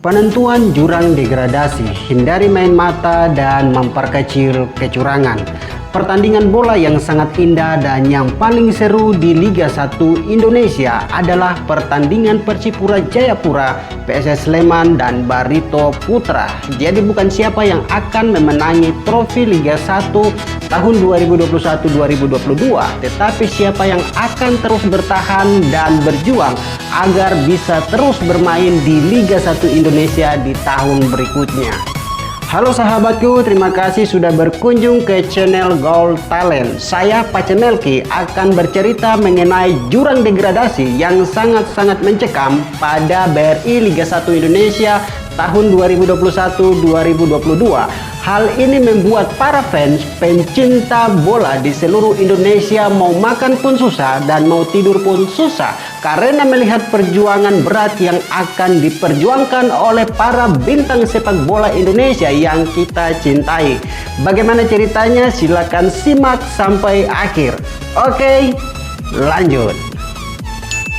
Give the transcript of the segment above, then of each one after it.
Penentuan jurang degradasi, hindari main mata dan memperkecil kecurangan. Pertandingan bola yang sangat indah dan yang paling seru di Liga 1 Indonesia adalah pertandingan Persipura Jayapura, PSS Sleman dan Barito Putra. Jadi bukan siapa yang akan memenangi trofi Liga 1 tahun 2021-2022, tetapi siapa yang akan terus bertahan dan berjuang agar bisa terus bermain di Liga 1 Indonesia di tahun berikutnya. Halo sahabatku, terima kasih sudah berkunjung ke channel Goal Talent. Saya Pacenelki akan bercerita mengenai jurang degradasi yang sangat-sangat mencekam pada BRI Liga 1 Indonesia tahun 2021-2022. Hal ini membuat para fans pencinta bola di seluruh Indonesia mau makan pun susah dan mau tidur pun susah karena melihat perjuangan berat yang akan diperjuangkan oleh para bintang sepak bola Indonesia yang kita cintai. Bagaimana ceritanya? Silakan simak sampai akhir. Oke, lanjut.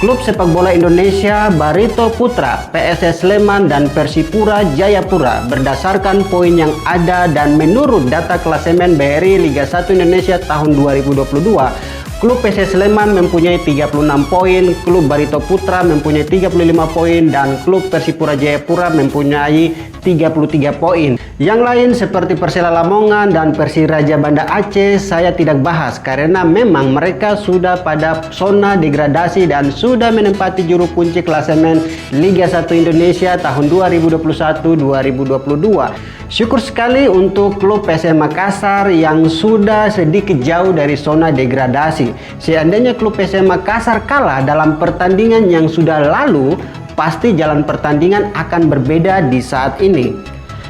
Klub sepak bola Indonesia Barito Putra, PSS Sleman dan Persipura Jayapura berdasarkan poin yang ada dan menurut data klasemen BRI Liga 1 Indonesia tahun 2022, klub PSS Sleman mempunyai 36 poin, klub Barito Putra mempunyai 35 poin dan klub Persipura Jayapura mempunyai 33 poin. Yang lain seperti Persela Lamongan dan Persiraja Banda Aceh saya tidak bahas karena memang mereka sudah pada zona degradasi dan sudah menempati juru kunci klasemen Liga 1 Indonesia tahun 2021-2022. Syukur sekali untuk klub PSM Makassar yang sudah sedikit jauh dari zona degradasi. Seandainya klub PSM Makassar kalah dalam pertandingan yang sudah lalu, pasti jalan pertandingan akan berbeda di saat ini.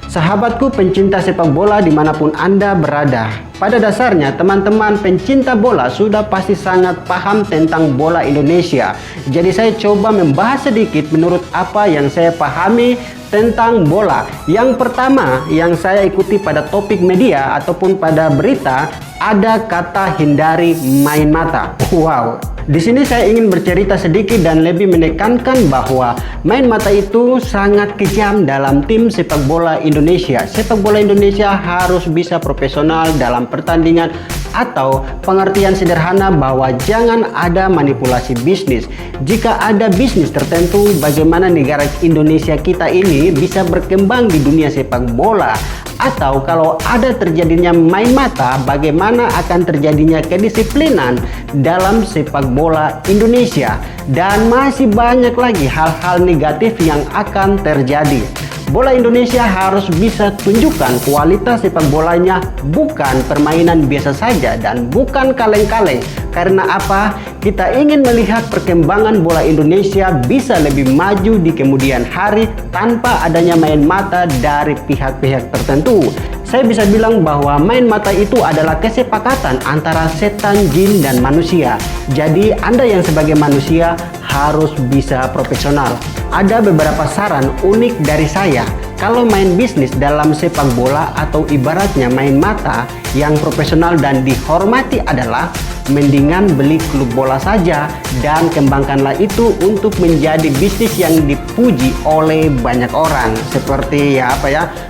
Sahabatku pencinta sepak bola dimanapun Anda berada, pada dasarnya teman-teman pencinta bola sudah pasti sangat paham tentang bola Indonesia. Jadi saya coba membahas sedikit menurut apa yang saya pahami tentang bola. Yang pertama yang saya ikuti pada topik media ataupun pada berita, ada kata hindari main mata. Wow. Di sini saya ingin bercerita sedikit dan lebih menekankan bahwa main mata itu sangat kejam dalam tim sepak bola Indonesia. Sepak bola Indonesia harus bisa profesional dalam pertandingan atau pengertian sederhana bahwa jangan ada manipulasi bisnis. Jika ada bisnis tertentu, bagaimana negara Indonesia kita ini bisa berkembang di dunia sepak bola? Atau kalau ada terjadinya main mata, bagaimana akan terjadinya kedisiplinan dalam sepak bola Indonesia? Dan masih banyak lagi hal-hal negatif yang akan terjadi. Bola Indonesia harus bisa tunjukkan kualitas sepak bolanya, bukan permainan biasa saja dan bukan kaleng-kaleng. Karena apa? Kita ingin melihat perkembangan bola Indonesia bisa lebih maju di kemudian hari tanpa adanya main mata dari pihak-pihak tertentu. Saya bisa bilang bahwa main mata itu adalah kesepakatan antara setan, jin, dan manusia. Jadi Anda yang sebagai manusia harus bisa profesional. Ada beberapa saran unik dari saya. Kalau main bisnis dalam sepak bola atau ibaratnya main mata yang profesional dan dihormati adalah mendingan beli klub bola saja dan kembangkanlah itu untuk menjadi bisnis yang dipuji oleh banyak orang seperti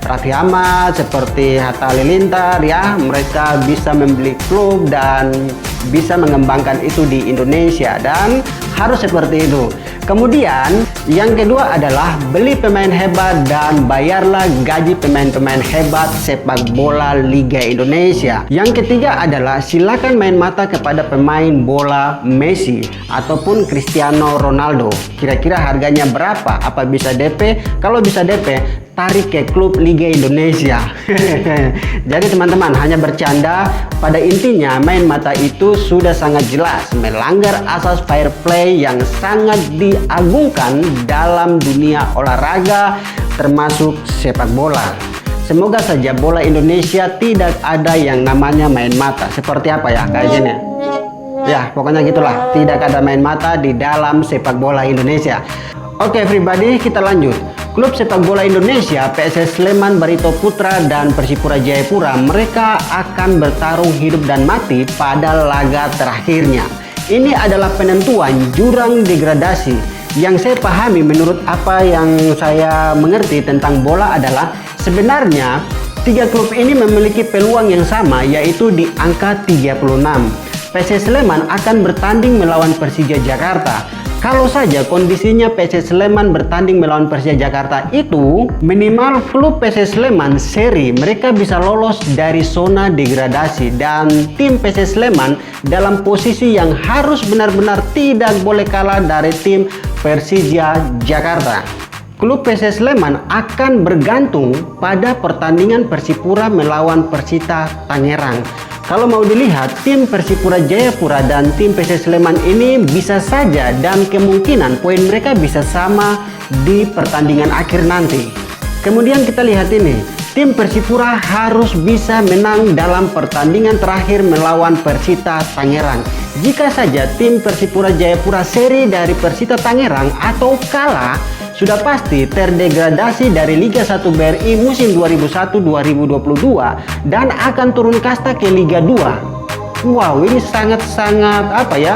Raffi Ahmad, seperti Hatta Halilintar ya, mereka bisa membeli klub dan bisa mengembangkan itu di Indonesia dan harus seperti itu. Kemudian yang kedua adalah beli pemain hebat dan bayarlah gaji pemain-pemain hebat sepak bola Liga Indonesia. Yang ketiga adalah silakan main mata kepada pemain bola Messi ataupun Cristiano Ronaldo. Kira-kira harganya berapa? Apa bisa DP? Kalau bisa DP, tarik ke klub Liga Indonesia. Jadi teman-teman, hanya bercanda. Pada intinya main mata itu sudah sangat jelas melanggar asas fair play yang sangat diagungkan dalam dunia olahraga termasuk sepak bola. Semoga saja bola Indonesia tidak ada yang namanya main mata. Seperti apa ya kayak gini ya, pokoknya gitulah, tidak ada main mata di dalam sepak bola Indonesia. Oke everybody, kita lanjut. Klub sepak bola Indonesia, PSS Sleman, Barito Putra, dan Persipura Jayapura, mereka akan bertarung hidup dan mati pada laga terakhirnya. Ini adalah penentuan jurang degradasi Yang saya pahami menurut apa yang saya mengerti tentang bola adalah sebenarnya tiga klub ini memiliki peluang yang sama, yaitu di angka 36. PSS Sleman akan bertanding melawan Persija Jakarta. Kalau saja kondisinya PSS Sleman bertanding melawan Persija Jakarta itu, minimal klub PSS Sleman seri mereka bisa lolos dari zona degradasi, dan tim PSS Sleman dalam posisi yang harus benar-benar tidak boleh kalah dari tim Persija Jakarta. Klub PSS Sleman akan bergantung pada pertandingan Persipura melawan Persita Tangerang. Kalau mau dilihat, tim Persipura Jayapura dan tim PSS Sleman ini bisa saja dan kemungkinan poin mereka bisa sama di pertandingan akhir nanti. Kemudian kita lihat ini, tim Persipura harus bisa menang dalam pertandingan terakhir melawan Persita Tangerang. Jika saja tim Persipura Jayapura seri dari Persita Tangerang atau kalah, sudah pasti terdegradasi dari Liga 1 BRI musim 2001-2022 dan akan turun kasta ke Liga 2. Wow, ini sangat-sangat apa ya?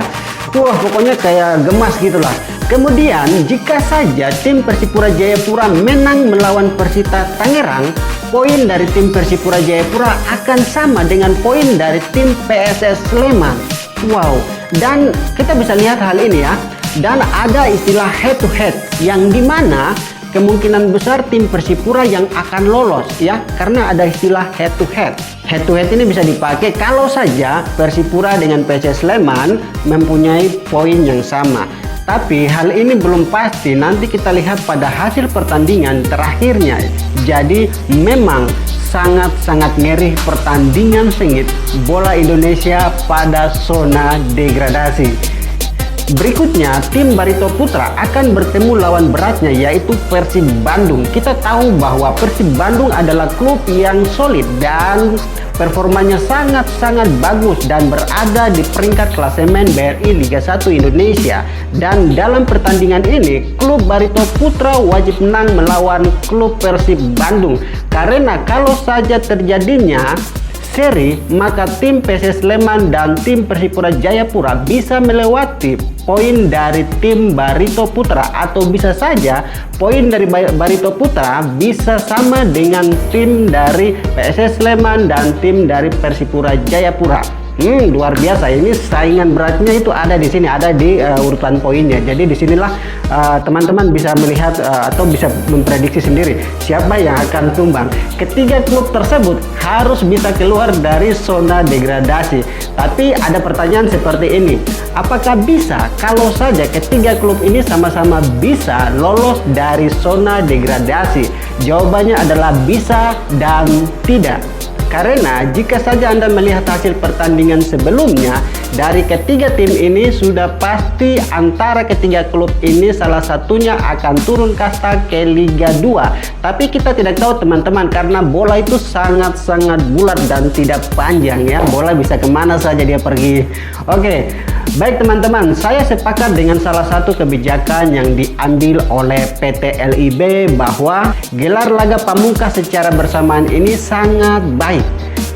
Wah, pokoknya kayak gemas gitulah. Kemudian jika saja tim Persipura Jayapura menang melawan Persita Tangerang, poin dari tim Persipura Jayapura akan sama dengan poin dari tim PSS Sleman. Wow, dan kita bisa lihat hal ini ya. Dan ada istilah head to head yang dimana kemungkinan besar tim Persipura yang akan lolos ya, karena ada istilah head to head. Head to head ini bisa dipakai kalau saja Persipura dengan PSS Sleman mempunyai poin yang sama. Tapi hal ini belum pasti, nanti kita lihat pada hasil pertandingan terakhirnya. Jadi memang sangat-sangat ngeri pertandingan sengit bola Indonesia pada zona degradasi. Berikutnya, tim Barito Putra akan bertemu lawan beratnya yaitu Persib Bandung. Kita tahu bahwa Persib Bandung adalah klub yang solid dan performanya sangat-sangat bagus dan berada di peringkat klasemen BRI Liga 1 Indonesia. Dan dalam pertandingan ini, klub Barito Putra wajib menang melawan klub Persib Bandung. Karena kalau saja terjadinya seri, maka tim PSS Sleman dan tim Persipura Jayapura bisa melewati poin dari tim Barito Putra, atau bisa saja poin dari Barito Putra bisa sama dengan tim dari PSS Sleman dan tim dari Persipura Jayapura. Luar biasa, ini saingan beratnya itu ada di sini, ada di urutan poinnya. Jadi disinilah teman-teman bisa melihat atau bisa memprediksi sendiri siapa yang akan tumbang. Ketiga klub tersebut harus bisa keluar dari zona degradasi. Tapi ada pertanyaan seperti ini, apakah bisa kalau saja ketiga klub ini sama-sama bisa lolos dari zona degradasi? Jawabannya adalah bisa dan tidak. Karena jika saja Anda melihat hasil pertandingan sebelumnya, dari ketiga tim ini sudah pasti antara ketiga klub ini salah satunya akan turun kasta ke Liga 2. Tapi kita tidak tahu teman-teman, karena bola itu sangat-sangat bulat dan tidak panjang ya. Bola bisa kemana saja dia pergi. Oke, baik teman-teman, saya sepakat dengan salah satu kebijakan yang diambil oleh PT LIB bahwa gelar laga pamungkas secara bersamaan ini sangat baik,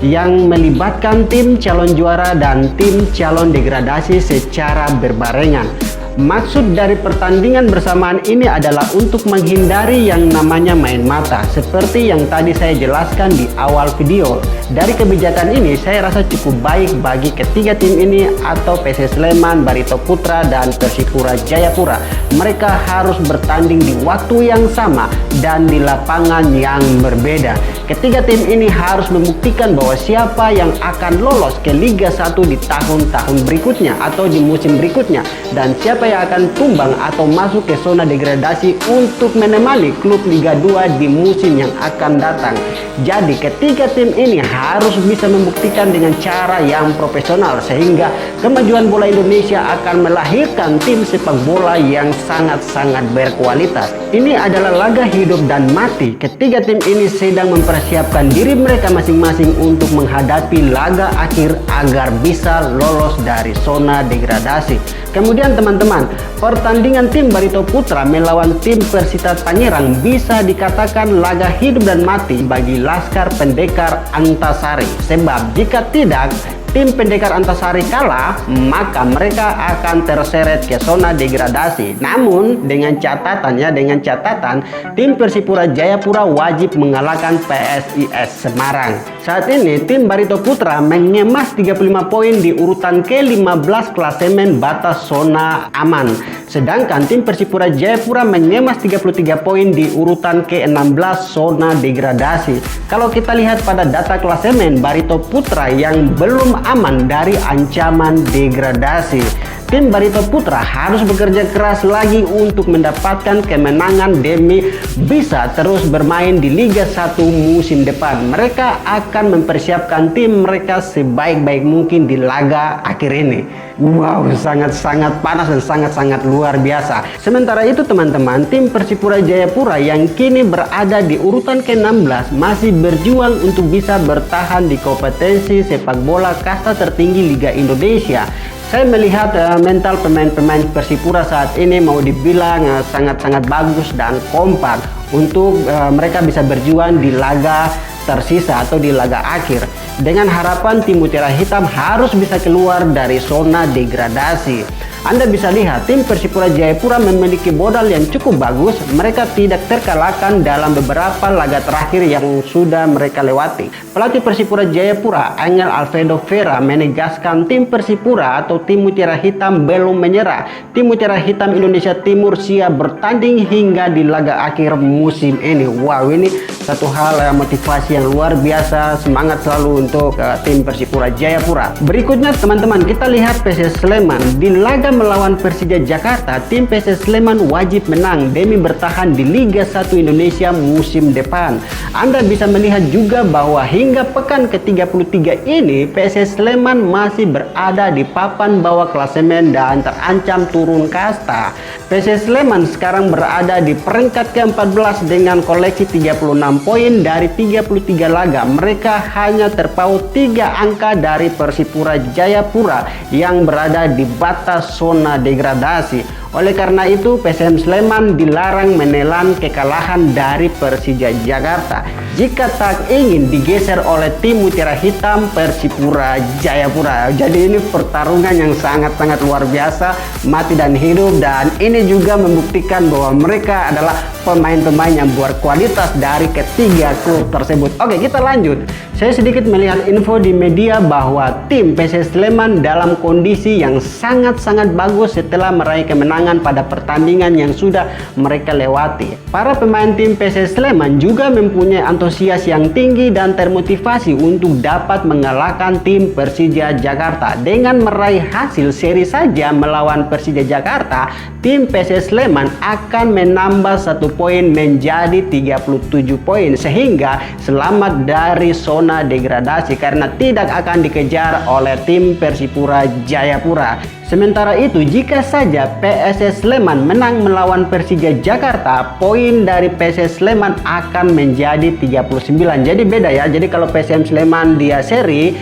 yang melibatkan tim calon juara dan tim calon degradasi secara berbarengan. Maksud dari pertandingan bersamaan ini adalah untuk menghindari yang namanya main mata, seperti yang tadi saya jelaskan di awal video. Dari kebijakan ini saya rasa cukup baik bagi ketiga tim ini, atau PSS Sleman, Barito Putra, dan Persipura Jayapura. Mereka harus bertanding di waktu yang sama dan di lapangan yang berbeda. Ketiga tim ini harus membuktikan bahwa siapa yang akan lolos ke Liga 1 di tahun-tahun berikutnya atau di musim berikutnya, dan siapa yang akan tumbang atau masuk ke zona degradasi untuk menemani klub Liga 2 di musim yang akan datang. Jadi ketiga tim ini harus bisa membuktikan dengan cara yang profesional, sehingga kemajuan bola Indonesia akan melahirkan tim sepak bola yang sangat-sangat berkualitas. Ini adalah laga hidup dan mati. Ketiga tim ini sedang mempersiapkan diri mereka masing-masing untuk menghadapi laga akhir agar bisa lolos dari zona degradasi. Kemudian teman-teman, pertandingan tim Barito Putra melawan tim Persita Tangerang bisa dikatakan laga hidup dan mati bagi Laskar Pendekar Antasari. Sebab jika tidak, tim Pendekar Antasari kalah, maka mereka akan terseret ke zona degradasi. Namun dengan catatan tim Persipura Jayapura wajib mengalahkan PSIS Semarang. Saat ini tim Barito Putra mengemas 35 poin di urutan ke-15 klasemen batas zona aman. Sedangkan tim Persipura Jayapura mengemas 33 poin di urutan ke-16 zona degradasi. Kalau kita lihat pada data klasemen, Barito Putra yang belum aman dari ancaman degradasi. Tim Barito Putra harus bekerja keras lagi untuk mendapatkan kemenangan demi bisa terus bermain di Liga 1 musim depan. Mereka akan mempersiapkan tim mereka sebaik-baik mungkin di laga akhir ini. Wow, sangat-sangat panas dan sangat-sangat luar biasa. Sementara itu teman-teman, tim Persipura Jayapura yang kini berada di urutan ke-16 masih berjuang untuk bisa bertahan di kompetensi sepak bola kasta tertinggi Liga Indonesia. Saya melihat mental pemain-pemain Persipura saat ini mau dibilang sangat-sangat bagus dan kompak untuk mereka bisa berjuang di laga tersisa atau di laga akhir. Dengan harapan tim Mutiara Hitam harus bisa keluar dari zona degradasi. Anda bisa lihat tim Persipura Jayapura memiliki modal yang cukup bagus. Mereka tidak terkalahkan dalam beberapa laga terakhir yang sudah mereka lewati. Pelatih Persipura Jayapura, Angel Alfredo Vera, menegaskan tim Persipura atau tim Mutiara Hitam belum menyerah. Tim Mutiara Hitam Indonesia Timur siap bertanding hingga di laga akhir musim ini. Wow, ini satu hal motivasi yang luar biasa, semangat selalu untuk tim Persipura Jayapura. Berikutnya teman-teman, kita lihat PSS Sleman. Di laga melawan Persija Jakarta, tim PSS Sleman wajib menang demi bertahan di Liga 1 Indonesia musim depan. Anda bisa melihat juga bahwa hingga pekan ke-33 ini PSS Sleman masih berada di papan bawah klasemen dan terancam turun kasta. PSS Sleman sekarang berada di peringkat ke-14 dengan koleksi 36 poin dari 33 laga. Mereka hanya terpaut 3 angka dari Persipura Jayapura yang berada di batas zona degradasi. Oleh karena itu, PSM Sleman dilarang menelan kekalahan dari Persija Jakarta jika tak ingin digeser oleh tim Mutiara Hitam Persipura Jayapura. Jadi ini pertarungan yang sangat-sangat luar biasa, mati dan hidup, dan ini juga membuktikan bahwa mereka adalah pemain-pemain yang berkualitas dari ketiga klub tersebut. Oke, kita lanjut. Saya sedikit melihat info di media bahwa tim PSS Sleman dalam kondisi yang sangat-sangat bagus setelah meraih kemenangan pada pertandingan yang sudah mereka lewati. Para pemain tim PSS Sleman juga mempunyai antusias yang tinggi dan termotivasi untuk dapat mengalahkan tim Persija Jakarta. Dengan meraih hasil seri saja melawan Persija Jakarta, tim PSS Sleman akan menambah 1 poin menjadi 37 poin sehingga selamat dari zona degradasi karena tidak akan dikejar oleh tim Persipura Jayapura. Sementara itu, jika saja PSS Sleman menang melawan Persija Jakarta, poin dari PSS Sleman akan menjadi 39. Jadi beda ya. Jadi kalau PSM Sleman dia seri,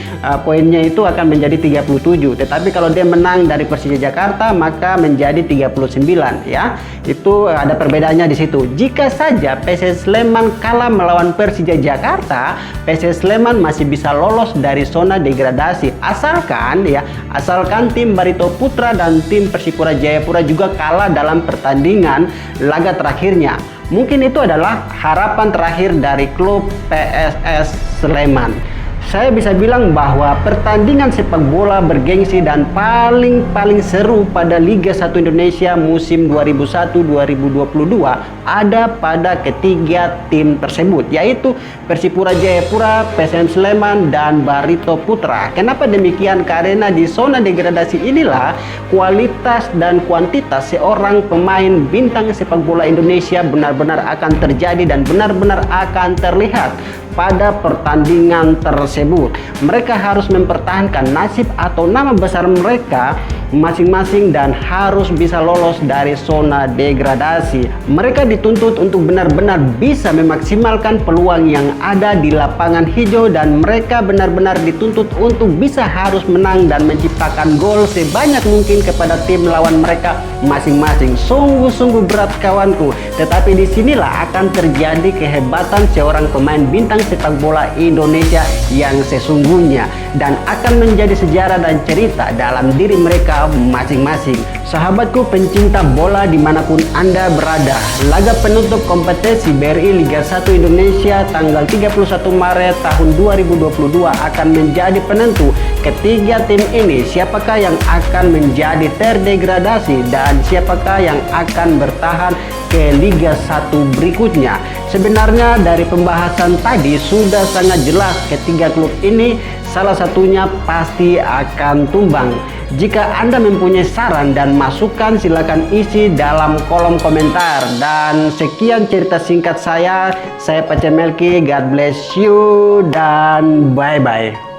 poinnya itu akan menjadi 37. Tetapi kalau dia menang dari Persija Jakarta, maka menjadi 39 ya. Itu ada perbedaannya di situ. Jika saja PSS Sleman kalah melawan Persija Jakarta, PSS Sleman masih bisa lolos dari zona degradasi asalkan tim Barito Putra dan tim Persipura Jayapura juga kalah dalam pertandingan laga terakhirnya. Mungkin itu adalah harapan terakhir dari klub PSS Sleman. Saya bisa bilang bahwa pertandingan sepak bola bergengsi dan paling seru pada Liga 1 Indonesia musim 2001-2022 ada pada ketiga tim tersebut, yaitu Persipura Jayapura, PSM Sleman, dan Barito Putra. Kenapa demikian? Karena di zona degradasi inilah kualitas dan kuantitas seorang pemain bintang sepak bola Indonesia benar-benar akan terjadi dan benar-benar akan terlihat pada pertandingan tersebut. Mereka harus mempertahankan nasib atau nama besar mereka masing-masing dan harus bisa lolos dari zona degradasi. Mereka dituntut untuk benar-benar bisa memaksimalkan peluang yang ada di lapangan hijau dan mereka benar-benar dituntut untuk bisa harus menang dan menciptakan gol sebanyak mungkin kepada tim lawan mereka masing-masing. Sungguh-sungguh berat kawanku, tetapi disinilah akan terjadi kehebatan seorang pemain bintang sepak bola Indonesia yang sesungguhnya dan akan menjadi sejarah dan cerita dalam diri mereka masing-masing. Sahabatku pencinta bola dimanapun Anda berada, laga penutup kompetisi BRI Liga 1 Indonesia tanggal 31 Maret tahun 2022 akan menjadi penentu ketiga tim ini, siapakah yang akan menjadi terdegradasi dan siapakah yang akan bertahan ke Liga 1 berikutnya. Sebenarnya dari pembahasan tadi sudah sangat jelas ketiga klub ini salah satunya pasti akan tumbang. Jika Anda mempunyai saran dan masukan silakan isi dalam kolom komentar. Dan sekian cerita singkat saya Pace Melki, God bless you dan bye bye.